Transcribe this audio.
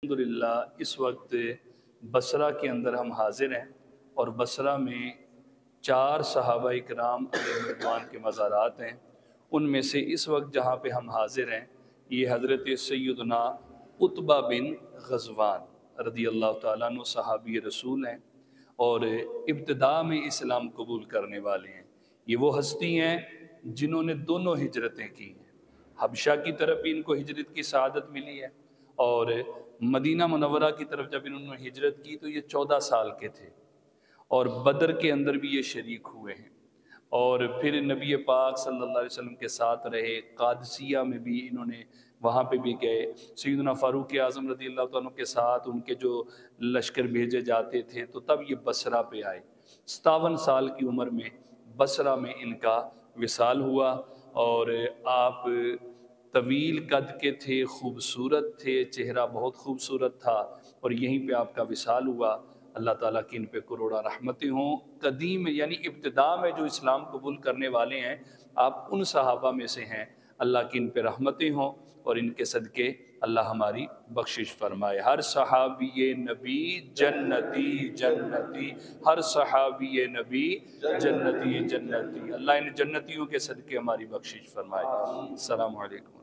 الحمدللہ اس وقت بصرہ کے اندر ہم حاضر ہیں اور بصرہ میں 4 صحابہ اکرام علیہ رضوان کے مزارات ہیں۔ ان میں سے اس وقت جہاں پہ ہم حاضر ہیں یہ حضرت سیدنا عتبہ بن غزوان رضی اللہ تعالیٰ عنہ صحابی رسول ہیں اور ابتداء میں اسلام قبول کرنے والے ہیں۔ یہ وہ ہستی ہیں جنہوں نے دونوں ہجرتیں کی ہیں۔ حبشہ کی طرف بھی ان کو ہجرت کی سعادت ملی ہے اور مدینہ منورہ کی طرف جب انہوں نے ہجرت کی تو یہ 14 سال کے تھے اور بدر کے اندر بھی یہ شریک ہوئے ہیں اور پھر نبی پاک صلی اللہ علیہ وسلم کے ساتھ رہے۔ قادسیہ میں بھی انہوں نے وہاں پہ بھی گئے۔ سیدنا فاروق اعظم رضی اللہ عنہ کے ساتھ ان کے جو لشکر بھیجے جاتے تھے تو تب یہ بصرہ پہ آئے۔ 57 سال کی عمر میں بصرہ میں ان کا وصال ہوا اور آپ طویل قد کے تھے، خوبصورت تھے، چہرہ بہت خوبصورت تھا اور یہیں پہ آپ کا وصال ہوا۔ اللہ تعالیٰ کی ان پہ کروڑا رحمتیں ہوں۔ قدیم یعنی ابتداء میں جو اسلام قبول کرنے والے ہیں آپ ان صحابہ میں سے ہیں۔ اللہ کی ان پہ رحمتیں ہوں اور ان کے صدقے اللہ ہماری بخشش فرمائے۔ ہر صحابی نبی جنتی جنتی، ہر صحابی نبی جنتی جنتی، اللہ ان جنتیوں کے صدقے ہماری بخشش فرمائے۔ السلام علیکم۔